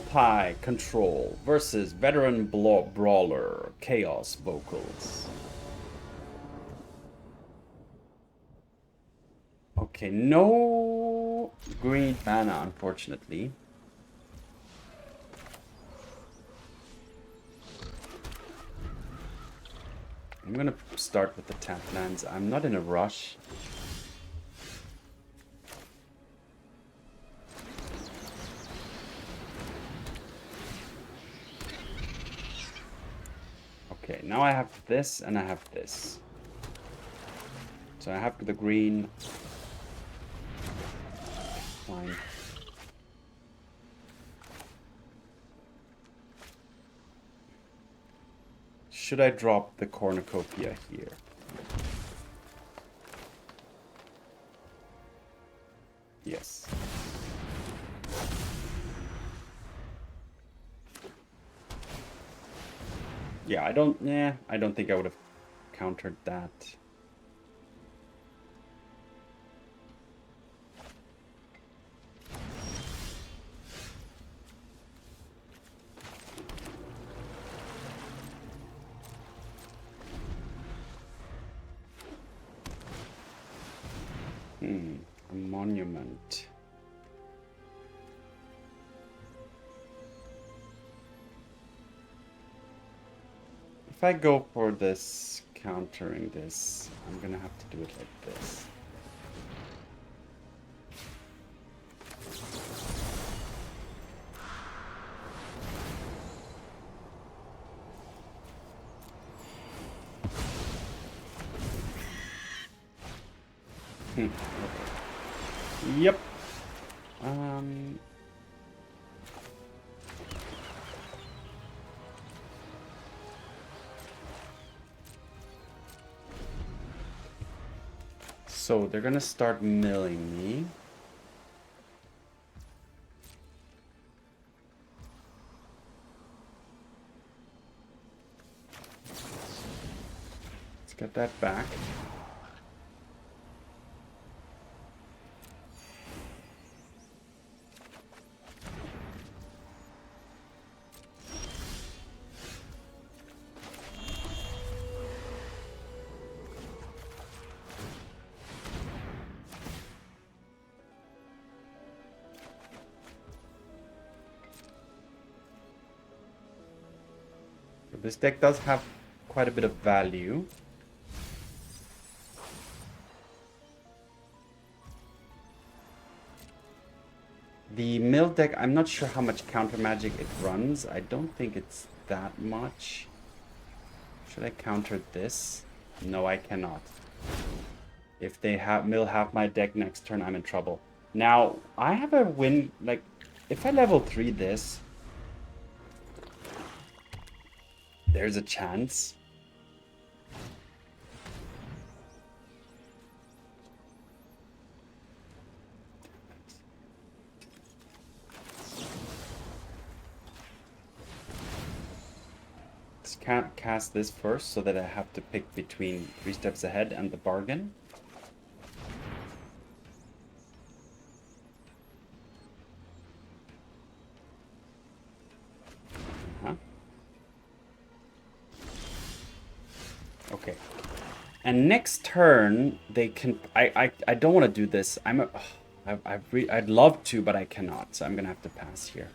Sultai Control versus Veteran Brawler Chaos Vocals. Okay, no green mana, unfortunately. I'm gonna start with the tap lands. I'm not in a rush. Okay, now I have this and I have this. So I have the green. Fine. Should I drop the Cornucopia here? Yes. Yeah, I don't think I would have countered that. A monument. If I go for this, countering this, I'm gonna have to do it like this. Okay. Yep. So they're gonna start milling me. Let's get that back. This deck does have quite a bit of value. The mill deck, I'm not sure how much counter magic it runs. I don't think it's that much. Should I counter this? No, I cannot. If they mill half my deck next turn, I'm in trouble. Now, I have a win, like, if I level 3 this, there's a chance. Let's cast this first so that I have to pick between 3 steps ahead and the bargain. Okay. And next turn they can. I don't want to do this. I'd love to, but I cannot. So I'm gonna have to pass here.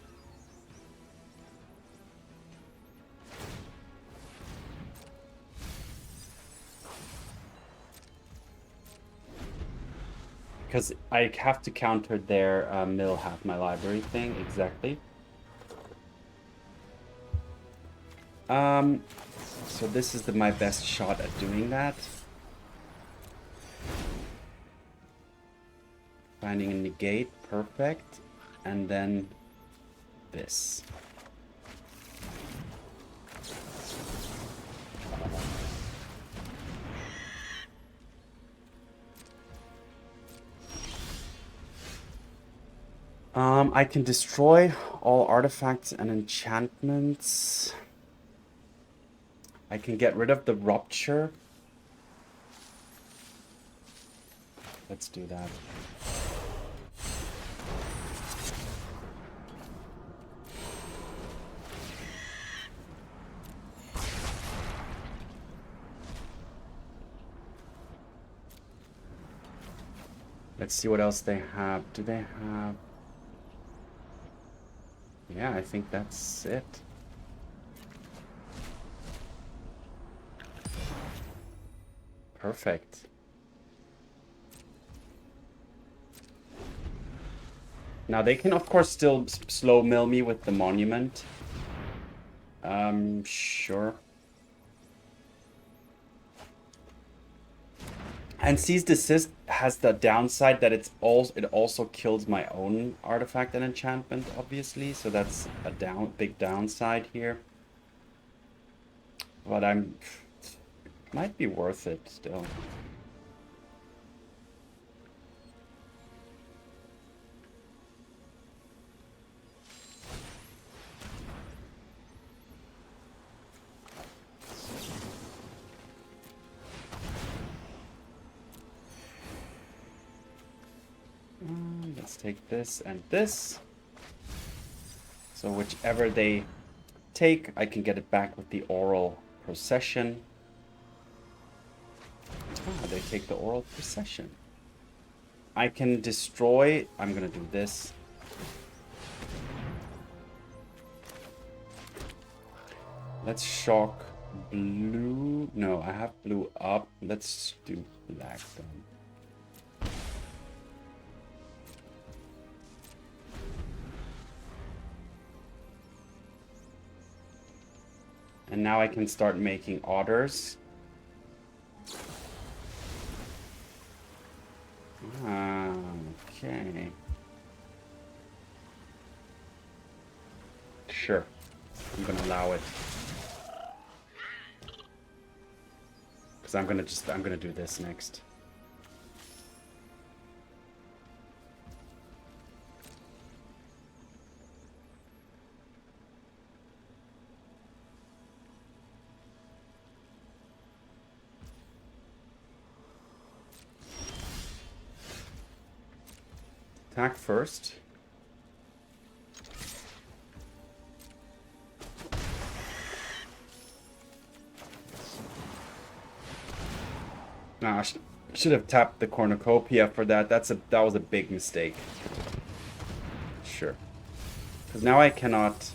Because I have to counter their mill half my library thing exactly. So this is my best shot at doing that. Finding a negate, perfect. And then this. I can destroy all artifacts and enchantments. I can get rid of the rupture. Let's do that. Let's see what else they have. Do they have... Yeah, I think that's it. Perfect. Now they can of course still slow mill me with the monument. Sure. And Seize Desist has the downside that it also kills my own artifact and enchantment, obviously. So that's a big downside here. But might be worth it still. Let's take this and this. So whichever they take, I can get it back with the Auroral Procession. Ah, they take the Auroral Procession. I can destroy... I'm gonna do this. Let's shock blue. No, I have blue up. Let's do black then. And now I can start making otters. Okay. Sure. I'm gonna allow it. Because I'm gonna do this next. Attack first. Nah, I should have tapped the Cornucopia for that. That was a big mistake. Sure. Because now I cannot...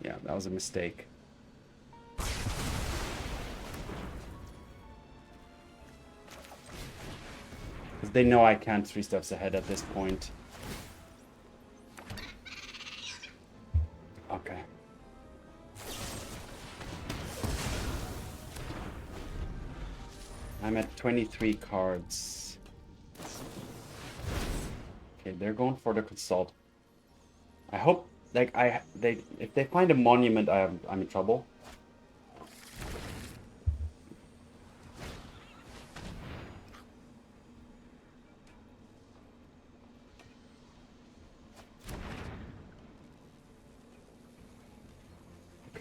Yeah, that was a mistake. Because they know I can't 3 steps ahead at this point. Okay. I'm at 23 cards. Okay, they're going for the Consult. I hope, like, if they find a monument, I'm in trouble.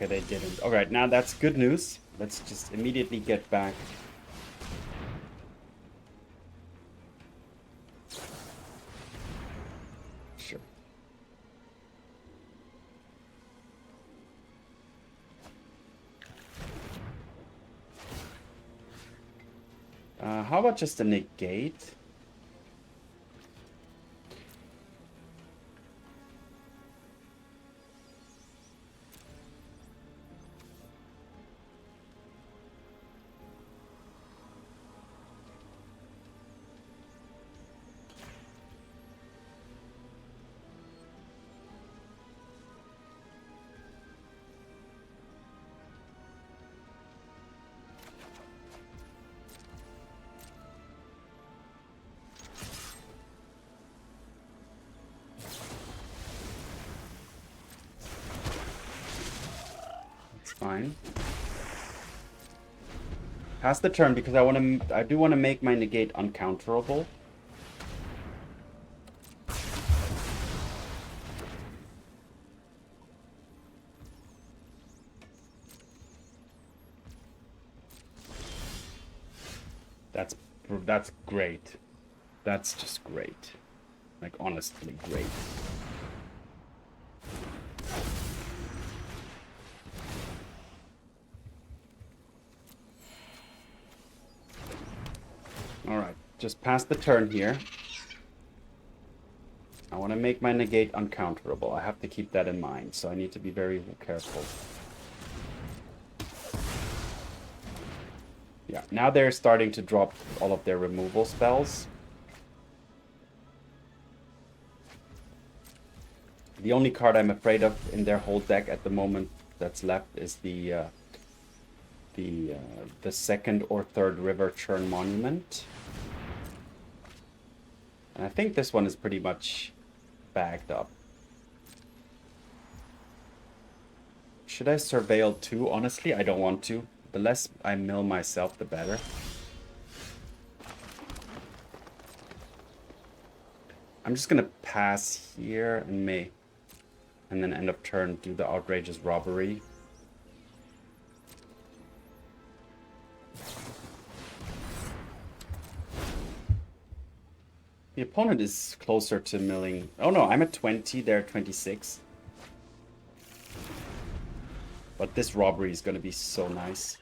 Okay, they didn't. Alright, now that's good news. Let's just immediately get back. Sure. How about just a negate? Fine. Pass the turn because I do want to make my negate uncounterable. That's great. That's just great. Like honestly great. pass the turn here. I want to make my negate uncounterable. I have to keep that in mind, so I need to be very careful. Yeah, now they're starting to drop all of their removal spells. The only card I'm afraid of in their whole deck at the moment that's left is the second or third River Churn Monument. And I think this one is pretty much bagged up. Should I Surveil too? Honestly, I don't want to. The less I mill myself, the better. I'm just gonna pass here and then end of turn do the Outrageous Robbery. The opponent is closer to milling. Oh no, I'm at 20, they're at 26. But this robbery is going to be so nice.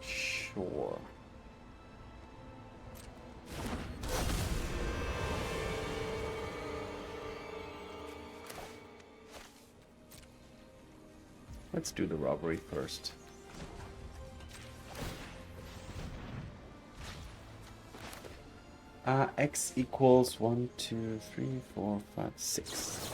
Sure. Let's do the robbery first. X equals 1, 2, 3, 4, 5, 6.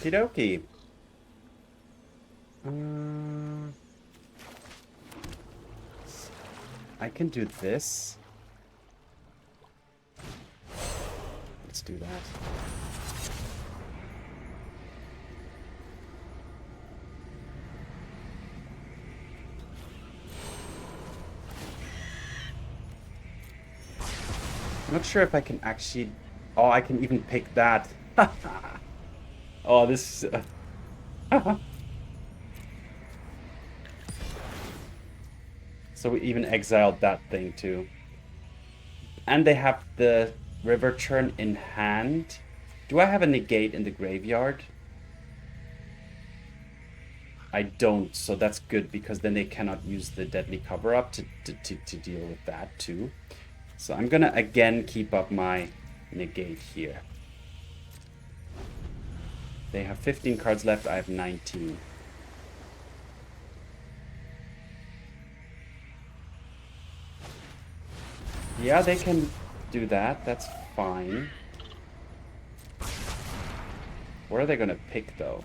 Okie dokie. I can do this. Let's do that. I'm not sure if I can actually... Oh, I can even pick that. Oh, this... So we even exiled that thing too. And they have the River Churn in hand. Do I have a negate in the graveyard? I don't, so that's good because then they cannot use the deadly cover-up to deal with that too. So I'm gonna again keep up my negate here. They have 15 cards left, I have 19. Yeah, they can do that. That's fine. What are they going to pick, though?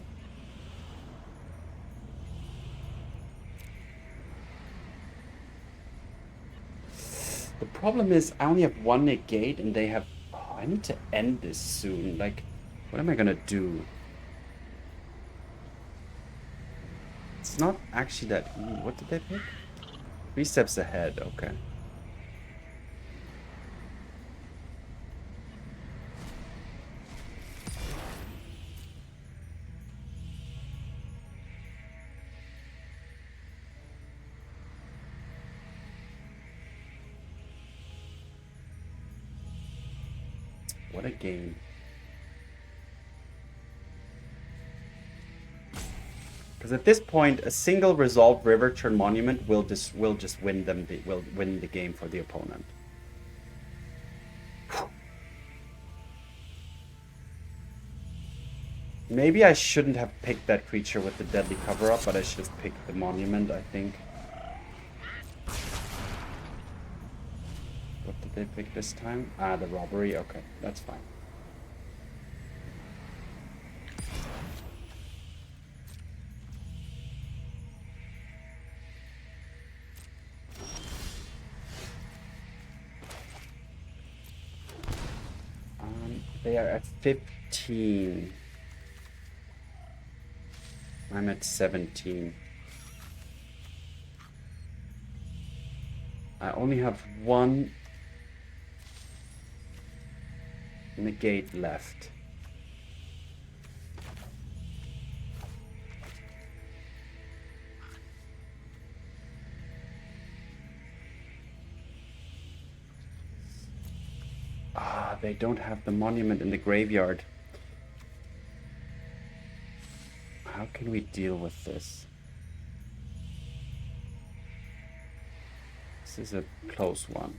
The problem is I only have one negate and they have... Oh, I need to end this soon. Like, what am I going to do? It's not actually that... What did they pick? 3 steps ahead. Okay. What a game. Because at this point, a single resolved River Churn Monument will just win the game for the opponent. Maybe I shouldn't have picked that creature with the deadly cover-up, but I should have picked the monument, I think. What did they pick this time? Ah, the robbery. Okay, that's fine. They are at 15. I'm at 17. I only have one. Negate left. Ah, they don't have the monument in the graveyard. How can we deal with this? This is a close one.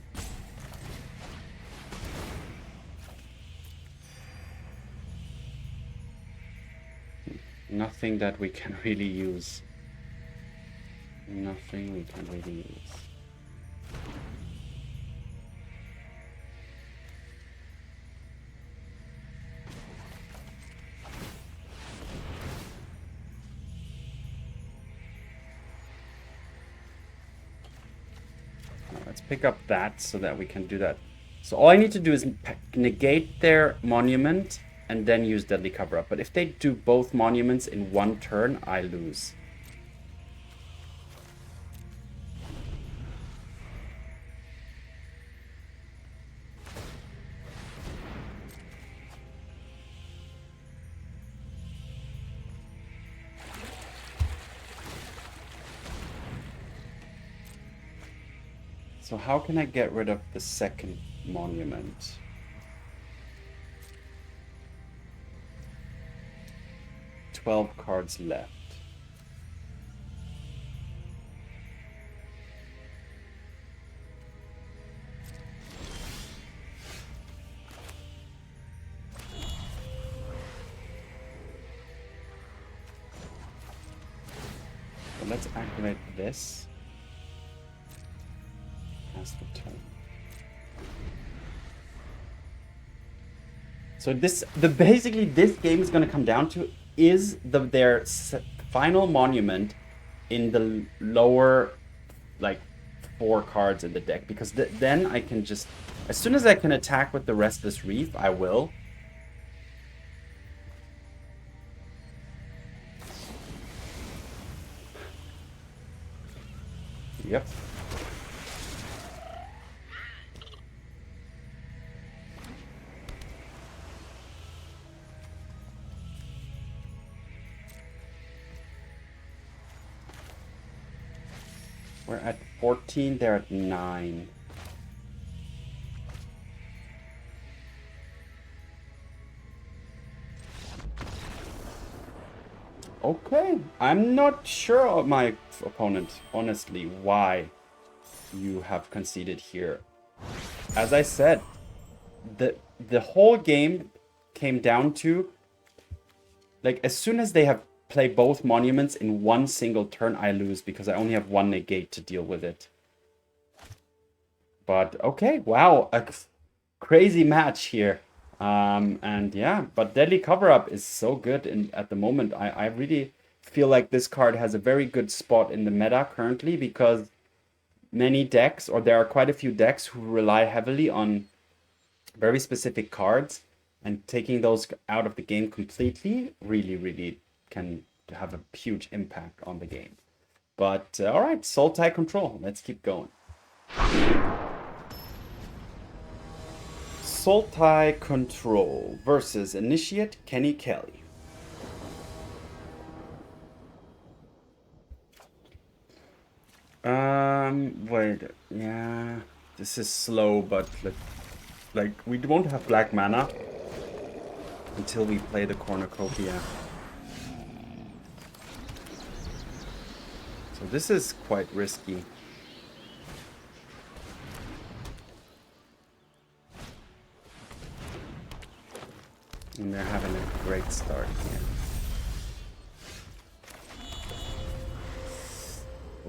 Nothing that we can really use. Nothing we can really use. Let's pick up that so that we can do that. So all I need to do is negate their monument and then use Deadly Cover-Up. But if they do both monuments in one turn, I lose. So how can I get rid of the second monument? $12 cards left. So let's activate this. Pass the turn. So basically this game is going to come down to is their final monument in the lower, like, 4 cards in the deck, because then I can just, as soon as I can attack with the Restless Reef, I will. Yep. We're at 14, they're at 9. Okay, I'm not sure of my opponent, honestly, why you have conceded here. As I said, the whole game came down to, like, as soon as they have play both monuments in one single turn, I lose because I only have one negate to deal with it. But okay, wow, a crazy match here. And yeah, but Deadly Cover-Up is so good at the moment. I really feel like this card has a very good spot in the meta currently, because many decks, or there are quite a few decks who rely heavily on very specific cards, and taking those out of the game completely really can have a huge impact on the game. But all right, Sultai control. Let's keep going. Sultai control versus Initiate Kenny Kelly. Wait, yeah, this is slow, but like we won't have black mana until we play the Cornucopia. So this is quite risky. And they're having a great start here.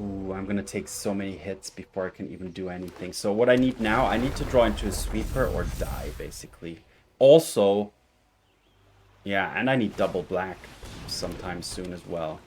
Ooh, I'm gonna take so many hits before I can even do anything. So what I need now, I need to draw into a sweeper or die, basically. Also, yeah, and I need double black sometime soon as well.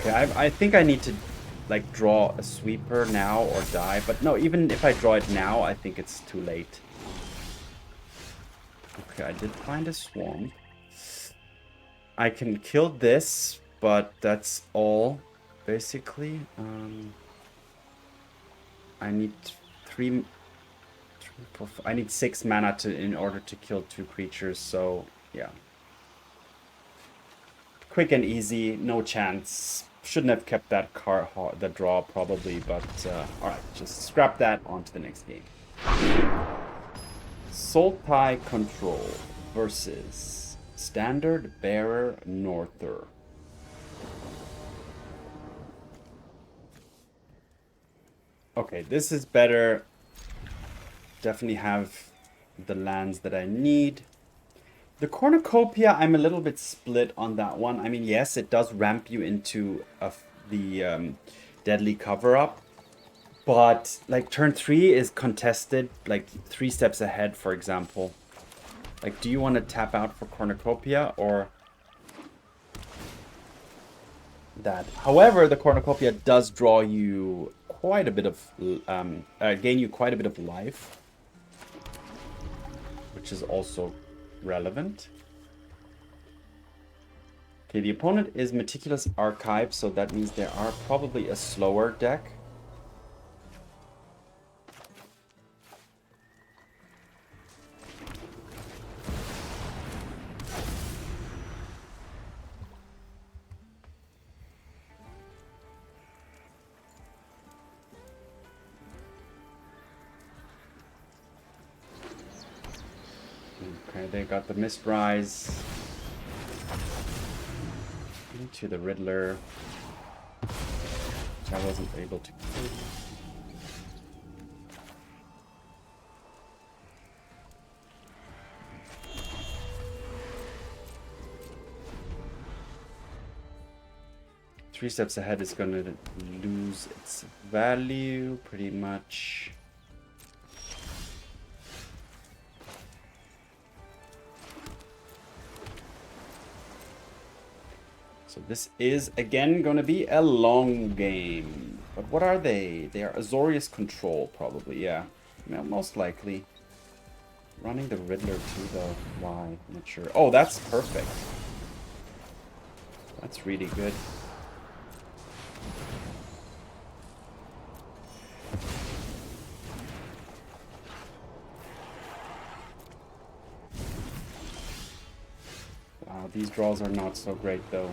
Okay, I think I need to like draw a sweeper now or die. But no, even if I draw it now, I think it's too late. Okay, I did find a swamp. I can kill this, but that's all, basically. I need I need 6 mana in order to kill 2 creatures, so yeah. Quick and easy, no chance. Shouldn't have kept that the draw probably, but alright, just scrap that onto the next game. Sultai Control versus Standard Bearer Norther. Okay, this is better. Definitely have the lands that I need. The Cornucopia, I'm a little bit split on that one. I mean, yes, it does ramp you into the Deadly Cover-Up. But, like, turn 3 is contested, like, 3 steps ahead, for example. Like, do you want to tap out for Cornucopia or that? However, the Cornucopia does draw you quite a bit of, gain you quite a bit of life, which is also relevant. Okay, the opponent is Meticulous Archive, so that means they are probably a slower deck. Okay, they got the Mistrise into the Riddler, which I wasn't able to kill. Three steps ahead is going to lose its value pretty much. So this is, again, going to be a long game. But what are they? They are Azorius Control, probably, yeah. Well, most likely. Running the Riddler too, though. Why? Not sure. Oh, that's perfect. That's really good. Wow, these draws are not so great, though.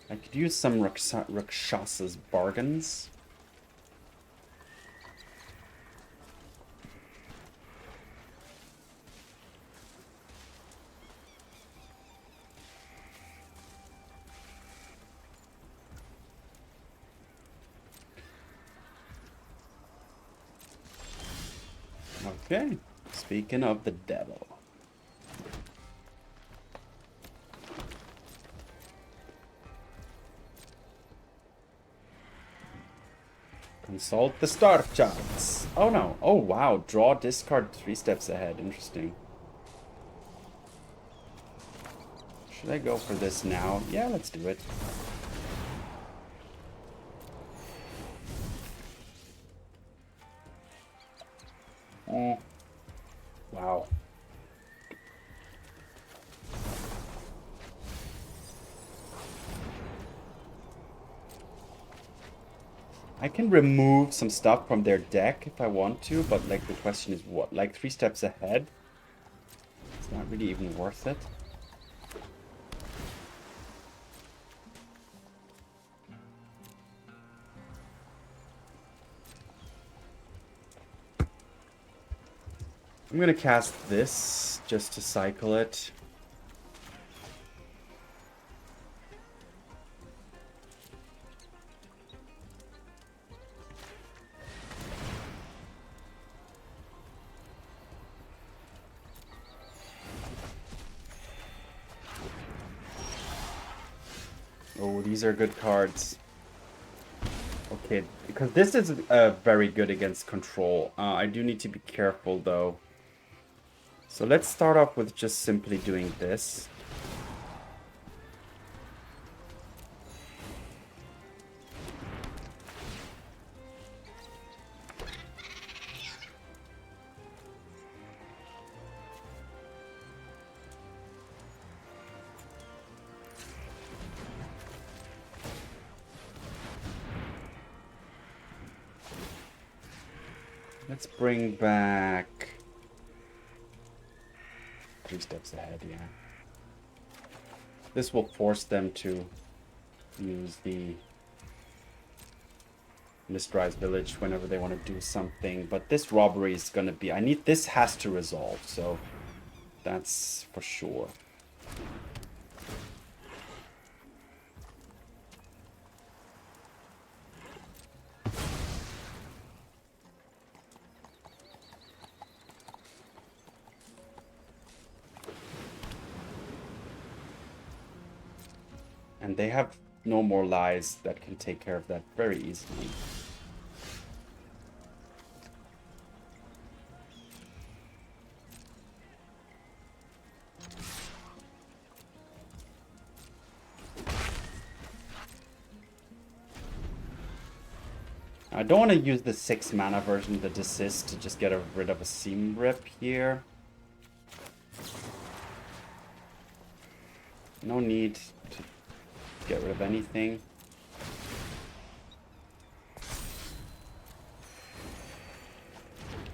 I could use some Rakshas's bargains. Okay, speaking of the devil. Consult the star charts. Oh no. Oh wow. Draw, discard 3 steps ahead. Interesting. Should I go for this now? Yeah, let's do it. Oh. Wow. I can remove some stuff from their deck if I want to, but like the question is what? Like 3 steps ahead? It's not really even worth it. I'm gonna cast this just to cycle it. Oh, these are good cards. Okay, because this is very good against control. I do need to be careful though. So let's start off with just simply doing this. Let's bring back 3 steps ahead, yeah. This will force them to use the Mistrise Village whenever they want to do something. But this robbery is going to be... This has to resolve, so that's for sure. And they have no more lies that can take care of that very easily. I don't want to use the 6 mana version, the Desist, to just get rid of a Seam Rip here. No need to get rid of anything.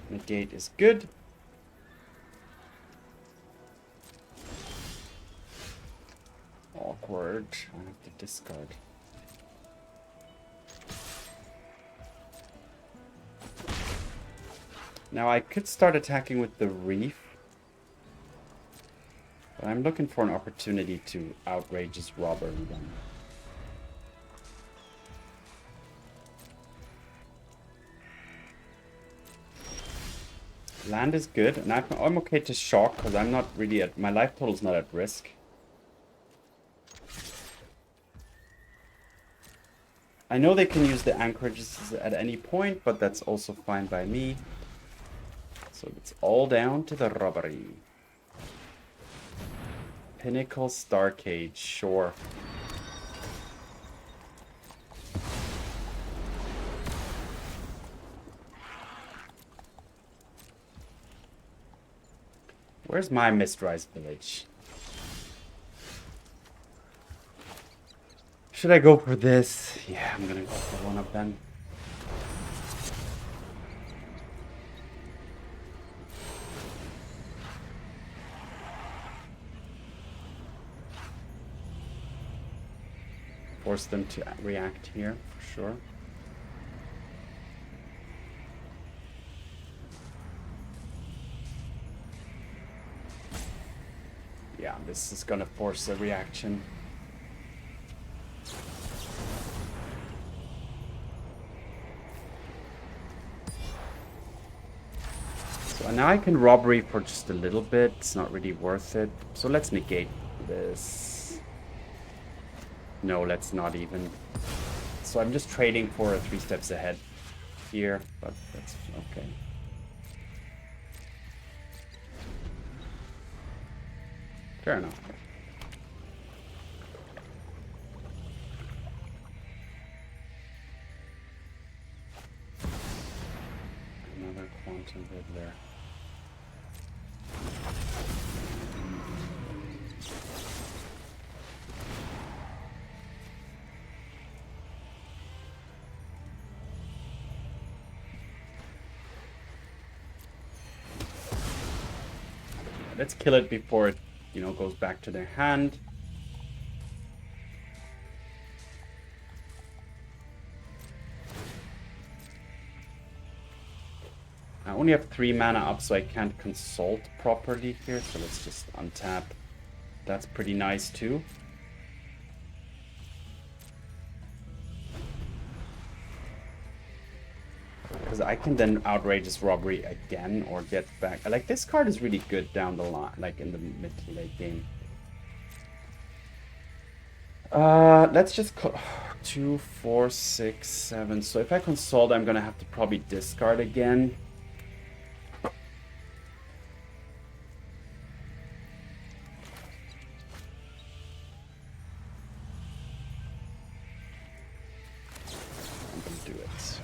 Negate is good. Awkward. I have to discard. Now I could start attacking with the Reef. But I'm looking for an opportunity to Outrageous Robbery them. Land is good, and I'm okay to shock because I'm not really at... My life total's not at risk. I know they can use the anchorages at any point, but that's also fine by me. So it's all down to the robbery. Pinnacle Starcade, sure. Where's my Mistrise Village? Should I go for this? Yeah, I'm gonna go for one of them. Force them to react here, for sure. Yeah, this is gonna force a reaction. So now I can robbery for just a little bit. It's not really worth it. So let's negate this. No, let's not even. So I'm just trading for a 3 steps ahead here, but that's okay. Fair enough. Another Quantum Riddler. Let's kill it before it, goes back to their hand. I only have 3 mana up, so I can't consult properly here. So let's just untap. That's pretty nice too. Because I can then Outrageous Robbery again or get back. Like, this card is really good down the line, like in the mid to late game. Let's just 2, 4, 6, 7. So if I consult, I'm gonna have to probably discard again. I'm gonna do it.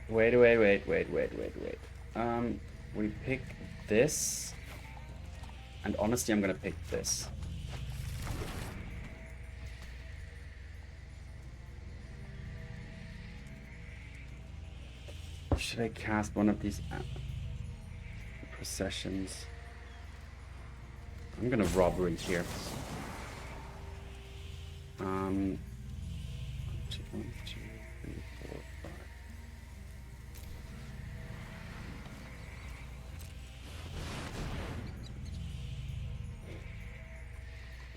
Wait. We pick this. And honestly, I'm gonna pick this. Should I cast one of these processions? I'm gonna robbery here. 1, 2, 3, 4, 5.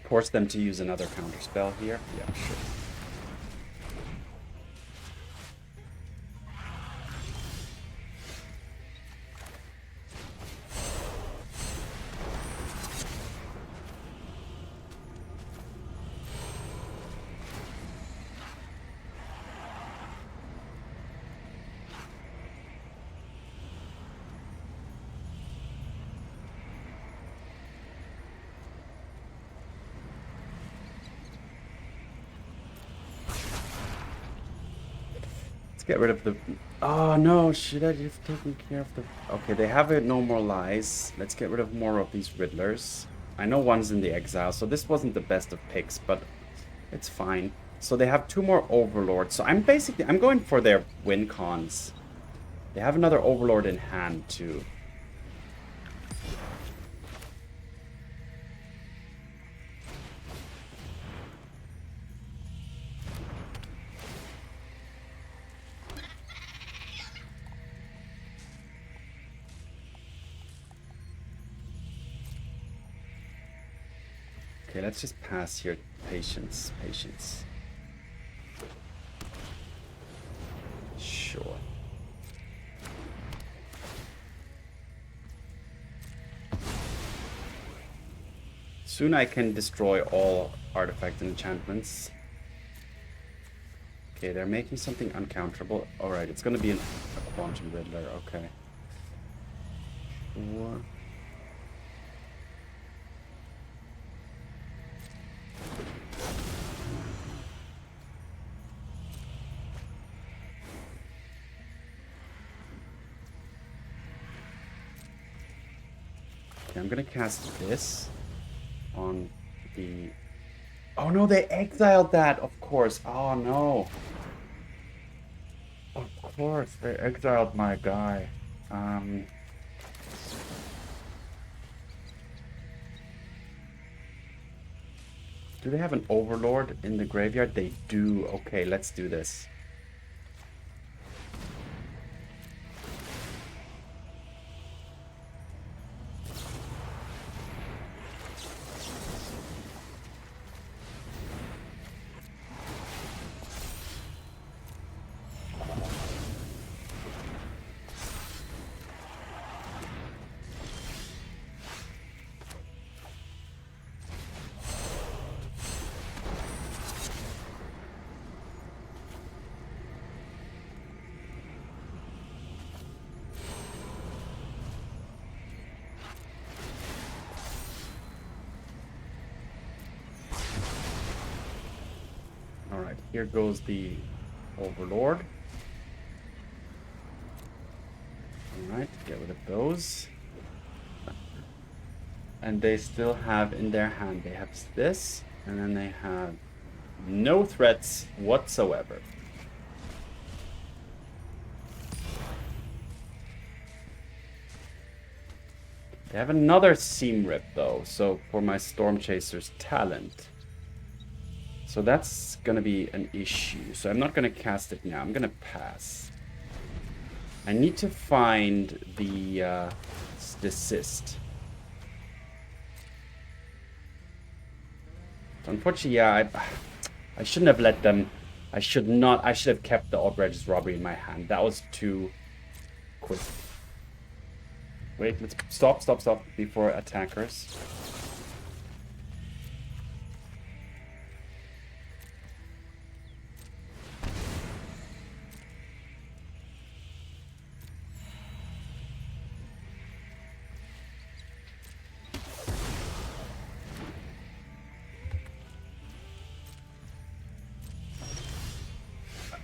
Force them to use another counter spell here. Yeah, sure. Get rid of the... Oh no, should I have taken care of the... Okay, they have it, no more lies. Let's get rid of more of these Riddlers. I know one's in the exile, so this wasn't the best of picks, but it's fine. So they have 2 more Overlords. So I'm going for their win cons. They have another Overlord in hand too. Okay, let's just pass here. Patience. Sure. Soon I can destroy all artifacts and enchantments. Okay, they're making something uncounterable. Alright, it's gonna be a Quantum Riddler, okay. What? I'm gonna cast this on the... Oh no, they exiled that, of course. Oh no. Of course, they exiled my guy. Do they have an Overlord in the graveyard? They do. Okay, let's do this. Here goes the Overlord. Alright, get rid of those. And they still have in their hand, they have this, and then they have no threats whatsoever. They have another Seam Rip though, so for my Stormchaser's talent. So that's gonna be an issue. So I'm not gonna cast it now. I'm gonna pass. I need to find the Desist. Unfortunately, yeah, I shouldn't have let them. I should have kept the Outrageous Robbery in my hand. That was too quick. Wait, let's stop before attackers.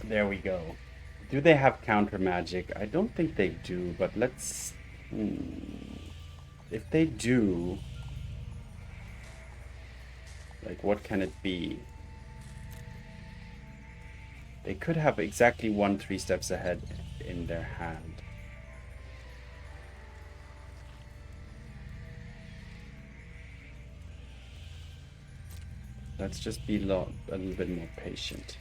There we go. Do they have counter magic? I don't think they do, but let's... If they do... Like, what can it be? They could have exactly 1 3 steps ahead in their hand. Let's just be a little bit more patient.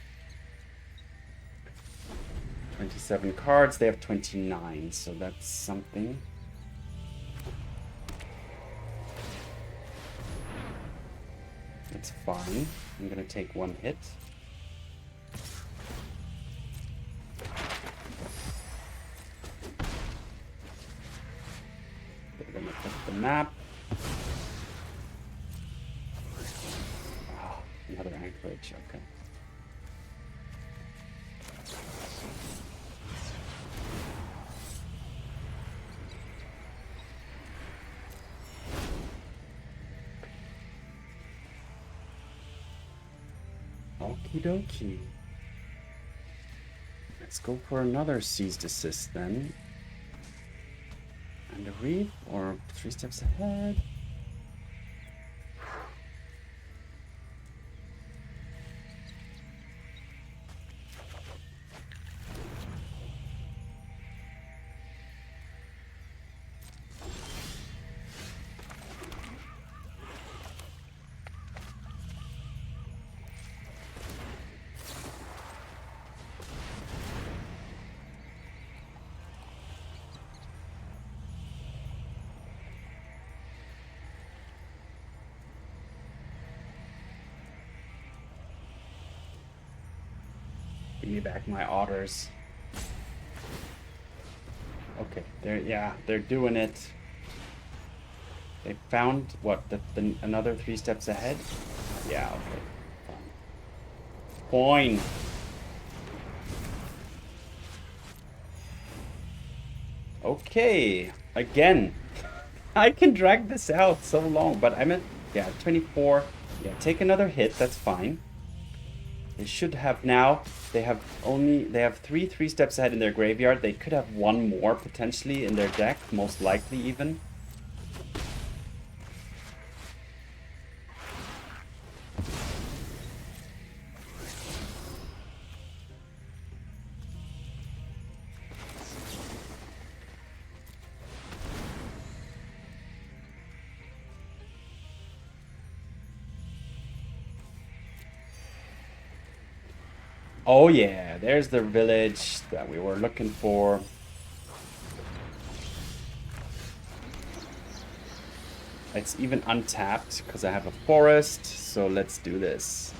27 cards, they have 29, so that's something. That's fine. I'm gonna take 1 hit. They're gonna put the map. Oh, another anchorage, okay. Okie dokie. Let's go for another Seize Desist then. And a Reef, or 3 steps ahead. Give me back my otters. Okay, they're doing it. They found what another 3 steps ahead. Yeah, okay. Fine. Okay, again. I can drag this out so long, but I'm at 24. Yeah, take another hit. That's fine. They should have now. They have 3 steps ahead in their graveyard. They could have 1 more potentially in their deck, most likely even. Oh yeah, there's the village that we were looking for. It's even untapped because I have a forest, so let's do this.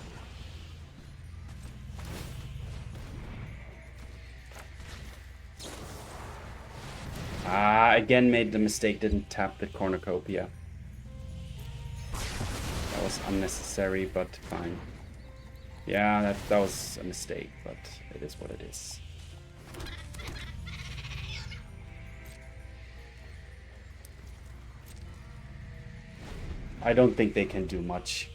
Again made the mistake, didn't tap the Cornucopia. That was unnecessary, but fine. Yeah, that was a mistake, but it is what it is. I don't think they can do much.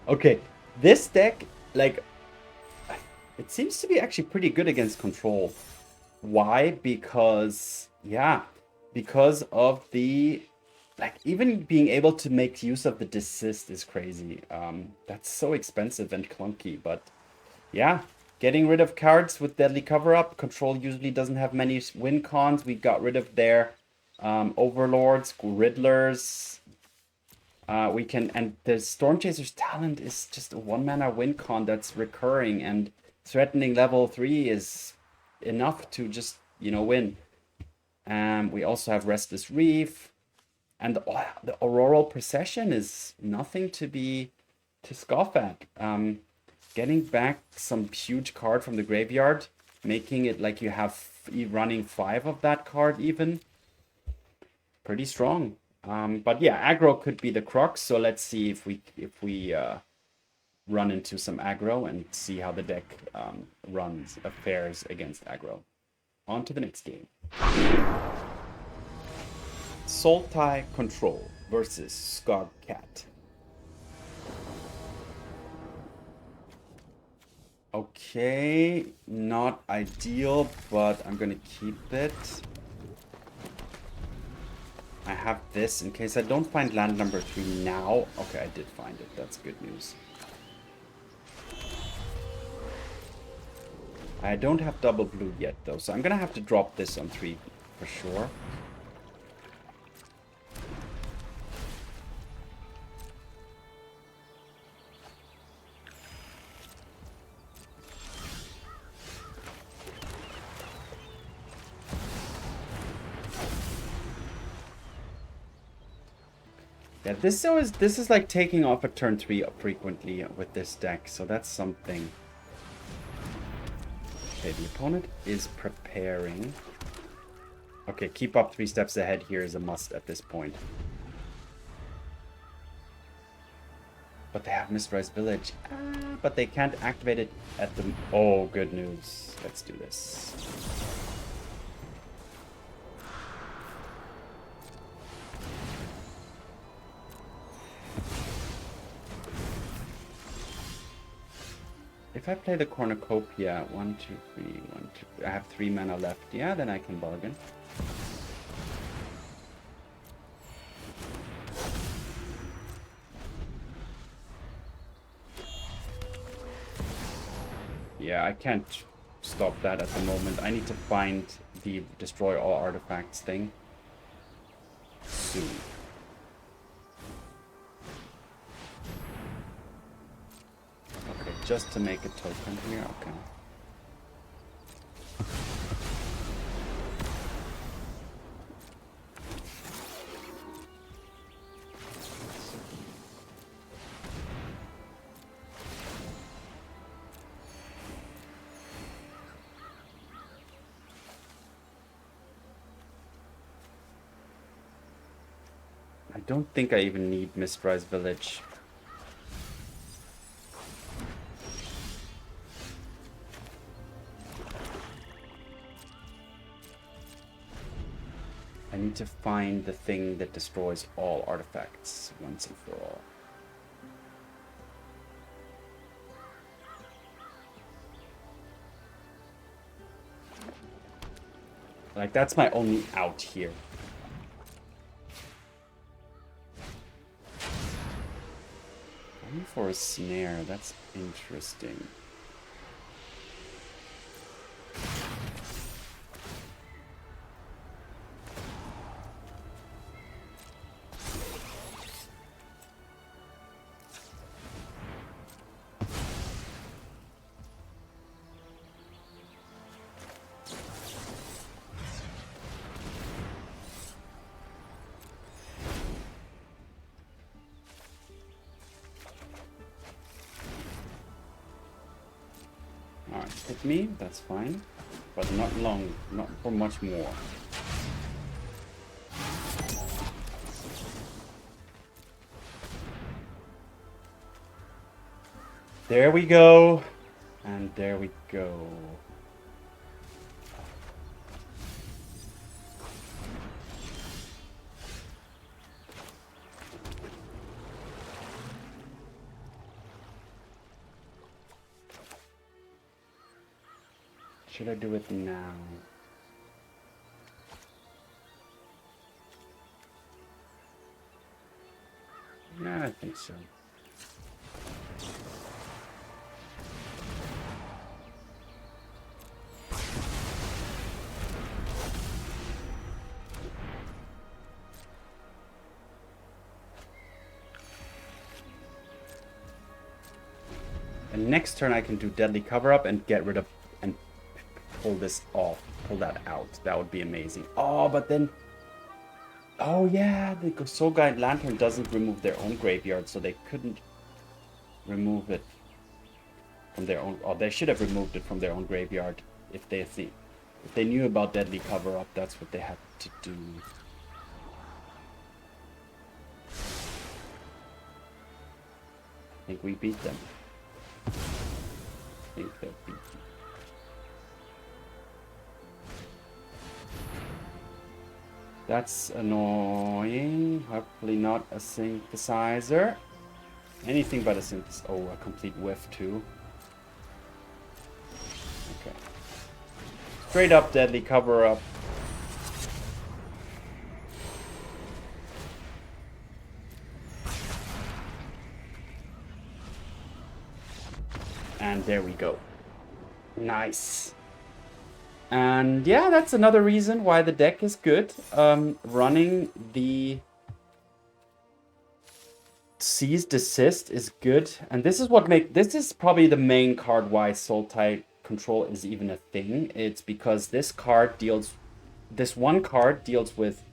Okay, this deck, like, it seems to be actually pretty good against control. Why? Because, yeah, because of the Like, even being able to make use of the Desist is crazy. That's so expensive and clunky, but yeah. Getting rid of cards with Deadly Cover-Up. Control usually doesn't have many win cons. We got rid of their Overlords, Riddlers. And the Stormchaser's talent is just a 1-mana win con that's recurring, and threatening level 3 is enough to just, win. We also have Restless Reef. And the Auroral Procession is nothing to scoff at. Getting back some huge card from the graveyard, making it like you have running 5 of that card even. Pretty strong. But yeah, aggro could be the crux. So let's see if we run into some aggro and see how the deck fares against aggro. On to the next game. Sultai Control versus Skogcat. Okay, not ideal, but I'm gonna keep it. I have this in case I don't find land number 3 now. Okay, I did find it. That's good news. I don't have double blue yet, though, so I'm gonna have to drop this on 3 for sure. Yeah, this is like taking off at turn 3 frequently with this deck, so that's something. Okay, the opponent is preparing. Okay, keep up 3 steps ahead here is a must at this point. But they have Mistrise Village. But they can't activate it at the... Oh, good news. Let's do this. If I play the Cornucopia, 1, 2, 3, 1, 2, I have 3 mana left. Yeah, then I can bargain. Yeah, I can't stop that at the moment. I need to find the destroy all artifacts thing soon. Okay, just to make a token here, okay. I don't think I even need Mistrise Village. I need to find the thing that destroys all artifacts once and for all. Like, that's my only out here. Going for a snare, that's interesting. Alright, hit me, that's fine. But not long, not for much more. There we go. And there we go. Should I do it now? I think so. And next turn I can do Deadly Cover Up and get rid of and pull this off, pull that out. That would be amazing. Oh, but then, oh yeah, the Soul Guide Lantern doesn't remove their own graveyard, so they couldn't remove it from their own. Oh, they should have removed it from their own graveyard if they knew about Deadly Cover Up. That's what they had to do. I think we beat them. I think they beat them. That's annoying. Hopefully not a synthesizer. Anything but a synthesizer. Oh, a complete whiff too. Okay. Straight up Deadly Cover Up. And there we go. Nice. And yeah, that's another reason why the deck is good. Running the Seize Desist is good. And this is this is probably the main card why Sultai control is even a thing. It's because this one card deals with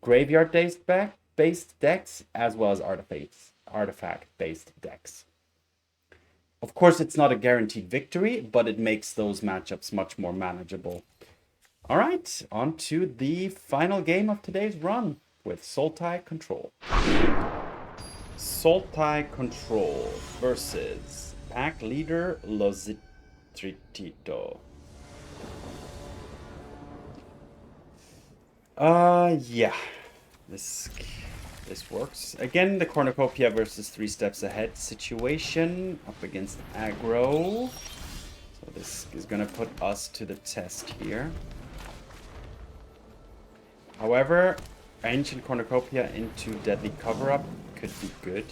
graveyard-based decks as well as artifact-based decks. Of course, it's not a guaranteed victory, but it makes those matchups much more manageable. All right, on to the final game of today's run with Sultai Control. Sultai Control versus pack leader Lozitritito. Yeah, this works. Again, the Cornucopia versus 3 steps ahead situation up against aggro. So this is going to put us to the test here. However, Ancient Cornucopia into Deadly Cover-Up could be good.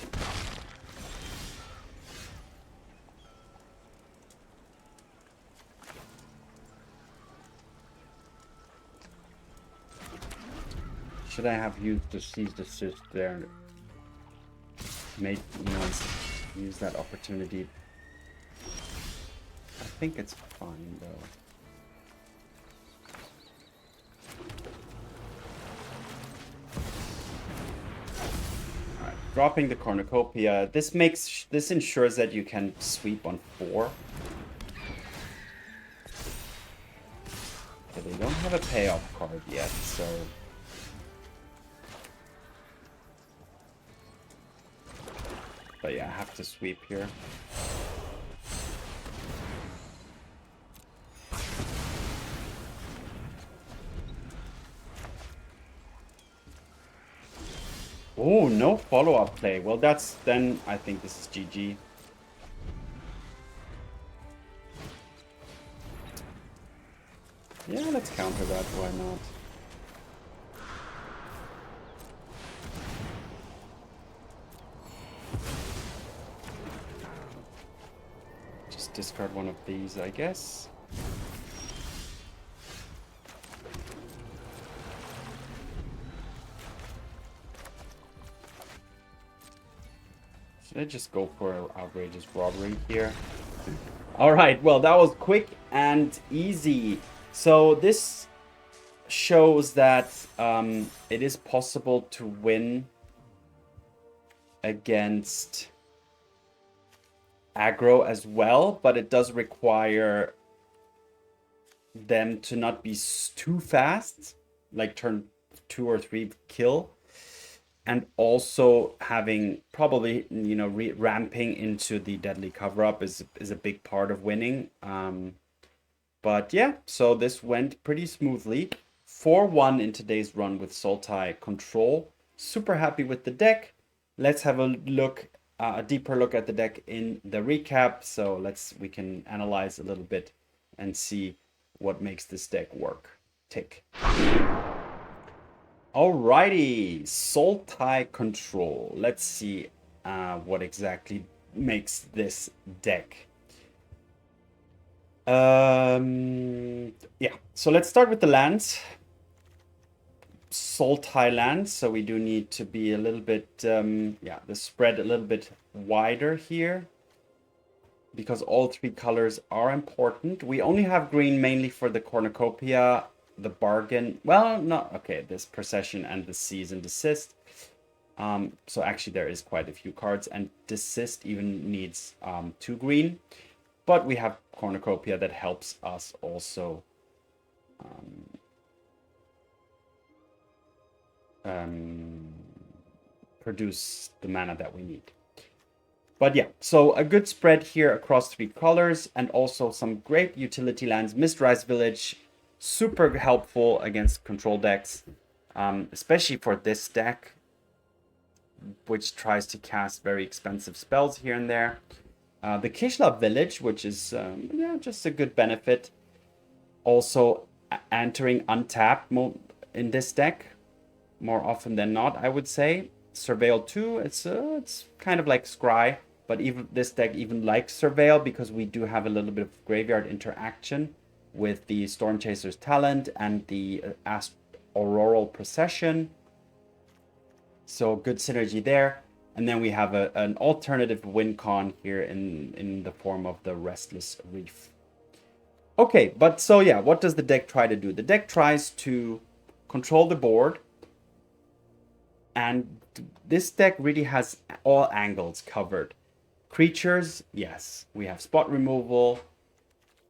Should I have used the Seize Desist there? Use that opportunity. I think it's fine though. Alright, dropping the Cornucopia. This ensures that you can sweep on 4. But they don't have a payoff card yet, so. But yeah, I have to sweep here. Oh, no follow-up play. Well, then I think this is GG. Yeah, let's counter that. Why not? Discard one of these, I guess. Should I just go for Outrageous Robbery here? Alright, well, that was quick and easy. So this shows that it is possible to win against aggro as well, but it does require them to not be too fast, like turn 2 or 3 kill, and also having probably ramping into the Deadly Cover-Up is a big part of winning. But yeah, so this went pretty smoothly. 4-1 in today's run with Sultai Control. Super happy with the deck. Let's have a look. A deeper look at the deck in the recap, so we can analyze a little bit and see what makes this deck tick. Alrighty, Sultai control. Let's see what exactly makes this deck. Yeah, so let's start with the lands. Sultai lands, so we do need to be a little bit, yeah, the spread a little bit wider here because all three colors are important. We only have green mainly for the Cornucopia, the bargain. Well, not okay. This procession and the Seize and Desist. So actually there is quite a few cards, and Desist even needs 2 green. But we have Cornucopia that helps us also produce the mana that we need. But yeah, so a good spread here across 3 colors, and also some great utility lands. Mistrise Village, super helpful against control decks, especially for this deck, which tries to cast very expensive spells here and there. The Kishla Village, which is yeah, just a good benefit. Also entering untapped in this deck, more often than not, I would say. Surveil 2, it's kind of like Scry, but even this deck even likes Surveil because we do have a little bit of graveyard interaction with the Stormchaser's talent and the Auroral Procession. So good synergy there. And then we have an alternative win con here in the form of the Restless Reef. Okay, but so yeah, what does the deck try to do? The deck tries to control the board, and this deck really has all angles covered. Creatures, yes, we have spot removal,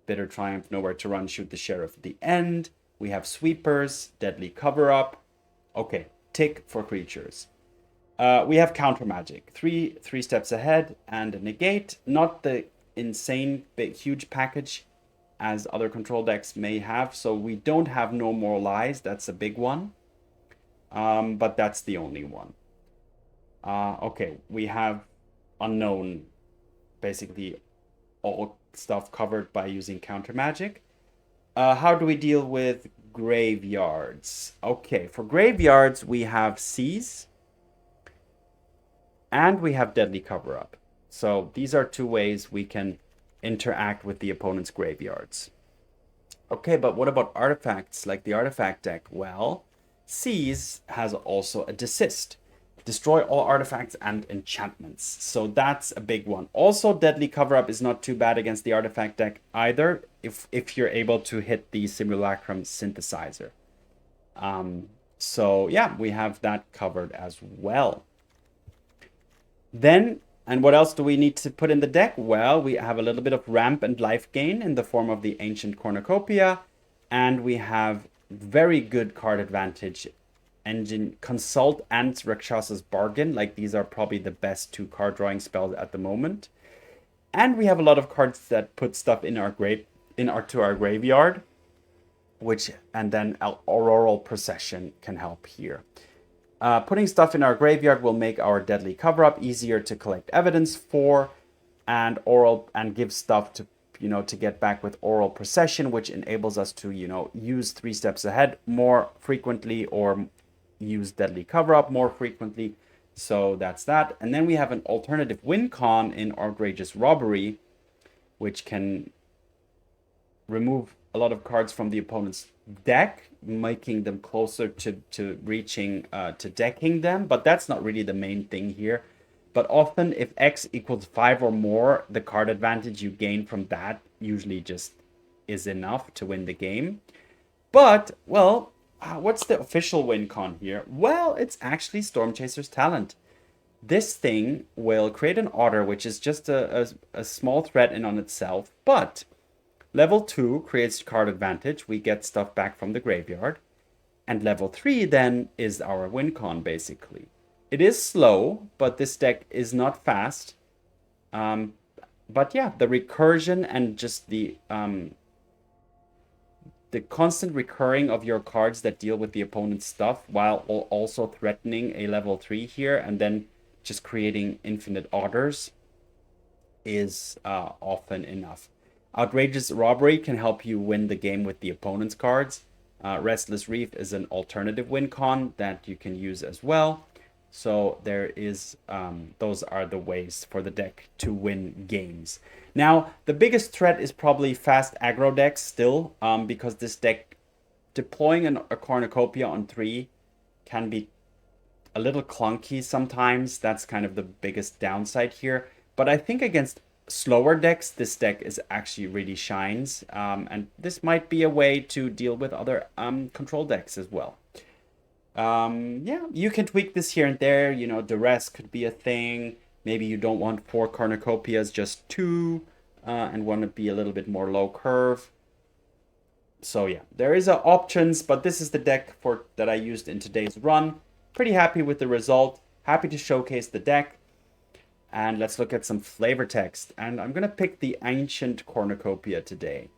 Bitter Triumph, Nowhere to Run, Shoot the Sheriff at the end. We have sweepers, Deadly Cover-Up. Okay, tick for creatures. We have counter magic, three steps ahead, and a negate. Not the insane big huge package as other control decks may have. So we don't have No More Lies. That's a big one. But that's the only one. Okay, we have unknown, basically all stuff covered by using counter magic. How do we deal with graveyards? Okay, for graveyards we have Seize and we have Deadly Cover-Up. So these are 2 ways we can interact with the opponent's graveyards. Okay, but what about artifacts like the artifact deck? Well, Seize has also a Desist. Destroy all artifacts and enchantments. So that's a big one. Also, Deadly Cover-Up is not too bad against the artifact deck either, if you're able to hit the Simulacrum Synthesizer. So yeah, we have that covered as well. Then, and what else do we need to put in the deck? Well, we have a little bit of ramp and life gain in the form of the Ancient Cornucopia, and we have very good card advantage engine Consult and Rakshas's Bargain. Like, these are probably the best 2 card drawing spells at the moment. And we have a lot of cards that put stuff in our to our graveyard, which, and then Auroral Procession can help here. Putting stuff in our graveyard will make our Deadly Cover-Up easier to collect evidence for, and give stuff to, to get back with Auroral Procession, which enables us to, use 3 steps ahead more frequently, or use Deadly Cover-Up more frequently. So that's that. And then we have an alternative win con in Outrageous Robbery, which can remove a lot of cards from the opponent's deck, making them closer to reaching, to decking them. But that's not really the main thing here. But often, if X equals 5 or more, the card advantage you gain from that usually just is enough to win the game. But, well, what's the official win con here? Well, it's actually Stormchaser's talent. This thing will create an order, which is just a small threat in on itself, but level 2 creates card advantage. We get stuff back from the graveyard. And level 3 then is our win con, basically. It is slow, but this deck is not fast. But yeah, the recursion and just the constant recurring of your cards that deal with the opponent's stuff, while also threatening a level 3 here, and then just creating infinite orders, is often enough. Outrageous Robbery can help you win the game with the opponent's cards. Restless Reef is an alternative win con that you can use as well. So there is, those are the ways for the deck to win games. Now, the biggest threat is probably fast aggro decks still, because this deck, deploying a Cornucopia on 3 can be a little clunky sometimes. That's kind of the biggest downside here. But I think against slower decks, this deck is actually really shines. And this might be a way to deal with other control decks as well. Yeah, you can tweak this here and there. You know, duress could be a thing. Maybe you don't want 4 Cornucopias, just 2, and want to be a little bit more low curve. So yeah, there is options, but this is the deck that I used in today's run. Pretty happy with the result. Happy to showcase the deck. And let's look at some flavor text. And I'm going to pick the Ancient Cornucopia today.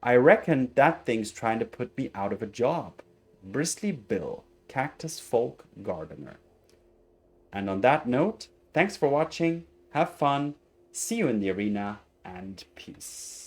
I reckon that thing's trying to put me out of a job. Bristly Bill, Cactus Folk Gardener. And on that note, thanks for watching. Have fun. See you in the arena, and peace.